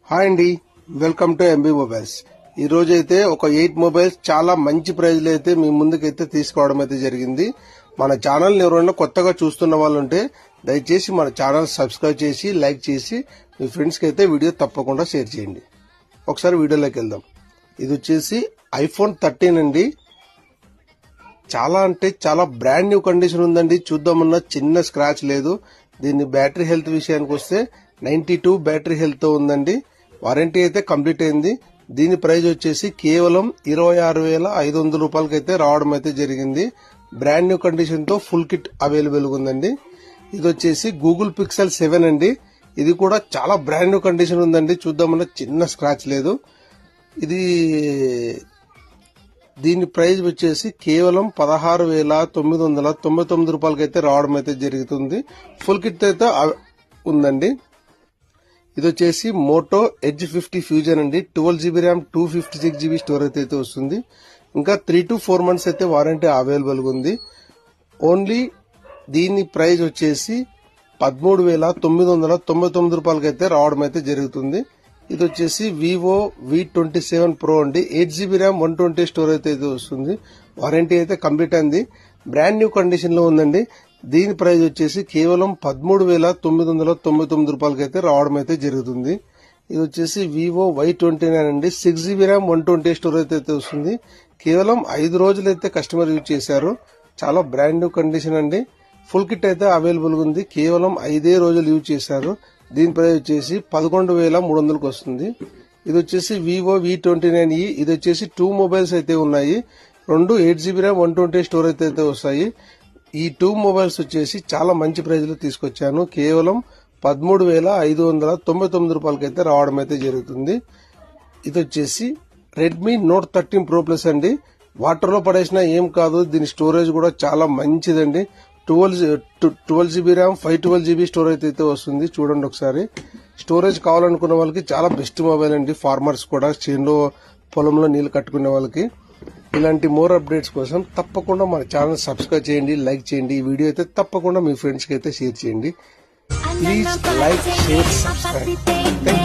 Hi అండి, welcome to MB mobiles. ఈ రోజు అయితే ఒక 8 మొబైల్స్ చాలా మంచి ప్రైజ్ లో అయితే మీ ముందుకైతే తీసుకోవడం అయితే జరిగింది. మన ఛానల్ ఎవరైనా కొత్తగా చూస్తున్న వాళ్ళు ఉంటే దయచేసి మన ఛానల్ సబ్స్క్రైబ్ చేసి లైక్ చేసి మీ ఫ్రెండ్స్ కి అయితే వీడియో తప్పకుండా షేర్ చేయండి. ఒకసారి వీడియోలోకి వెళ్దాం. ఇది వచ్చేసి ఐఫోన్ 13 అండి. చాలా అంటే చాలా బ్రాండ్ న్యూ కండిషన్ ఉందండి. చూద్దామన్నా చిన్న స్క్రాచ్ లేదు. దీని బ్యాటరీ హెల్త్ విషయానికి వస్తే 92 బ్యాటరీ హెల్త్ తో ఉందండి. వారంటీ అయితే కంప్లీట్ అయింది. దీని ప్రైస్ వచ్చేసి కేవలం 26,500 రూపాయలకి అయితే రావడం అయితే జరిగింది. బ్రాండ్ న్యూ కండిషన్ తో ఫుల్ కిట్ అవైలబుల్ ఉందండి. ఇది వచ్చేసి గూగుల్ పిక్సెల్ 7 అండి. ఇది కూడా చాలా బ్రాండ్ న్యూ కండిషన్ ఉందండి. చూద్దామన్నా చిన్న స్క్రాచ్ లేదు. ఇది దీని ప్రైస్ వచ్చేసి కేవలం 16,999 రూపాయలకి అయితే రావడం అయితే జరుగుతుంది. ఫుల్ కిట్ అయితే ఉందండి. ఇది వచ్చేసి మోటో ఎడ్జ్ 50 ఫ్యూజన్ అండి. 12GB ర్యామ్ 256GB స్టోరేజ్ అయితే వస్తుంది. ఇంకా 3 to 4 months అయితే వారంటీ అవైలబుల్ ఉంది. ఓన్లీ దీని ప్రైస్ వచ్చేసి 13,999 రూపాయలకి అయితే రావడం అయితే జరుగుతుంది. ఇది వచ్చేసి వివో V27 Pro అండి. 8GB ర్యామ్ 120 స్టోరేజ్ అయితే వస్తుంది. వారంటీ అయితే కంప్లీట్ అయింది. బ్రాండ్ న్యూ కండిషన్ లో ఉందండి. దీని ప్రైస్ వచ్చేసి కేవలం 13,999 రూపాయలకి అయితే రావడం అయితే జరుగుతుంది. ఇది వచ్చేసి వివో Y29 అండి. 6GB ర్యామ్ 120 స్టోరేజ్ అయితే వస్తుంది. కేవలం 5 రోజులు అయితే కస్టమర్ యూజ్ చేశారు. చాలా బ్రాండ్ న్యూ కండిషన్ అండి. ఫుల్ కిట్ అయితే అవైలబుల్ ఉంది. కేవలం 5 రోజులు యూజ్ చేశారు. దీని ప్రైస్ వచ్చేసి 11,300కి వస్తుంది. ఇది వచ్చేసి వివో V29e. ఇది వచ్చేసి 2 మొబైల్స్ అయితే ఉన్నాయి. రెండు 8GB ర్యామ్ 120 స్టోరేజ్ అయితే వస్తాయి. ఈ 2 మొబైల్స్ వచ్చేసి చాలా మంచి ప్రైజ్ లో తీసుకొచ్చాను. కేవలం 13,599 రూపాయలకి అయితే రావడం అయితే జరుగుతుంది. ఇది వచ్చేసి రెడ్మీ నోట్ 13 Pro Plus అండి. వాటర్ లో పడేసినా ఏం కాదు. దీని స్టోరేజ్ కూడా చాలా మంచిదండి. 12GB ర్యామ్ 512GB స్టోరేజ్ అయితే వస్తుంది. చూడండి ఒకసారి. స్టోరేజ్ కావాలనుకున్న వాళ్ళకి చాలా బెస్ట్ మొబైల్ అండి. ఫార్మర్స్ కూడా చేనులో పొలంలో నీళ్లు కట్టుకునే వాళ్ళకి. ఇలాంటి మోర్ అప్డేట్స్ కోసం తప్పకుండా మన ఛానల్ సబ్స్క్రైబ్ చేయండి, లైక్ చేయండి. ఈ వీడియో అయితే తప్పకుండా మీ ఫ్రెండ్స్ కి అయితే షేర్ చేయండి. Please like, share, subscribe. Thank you.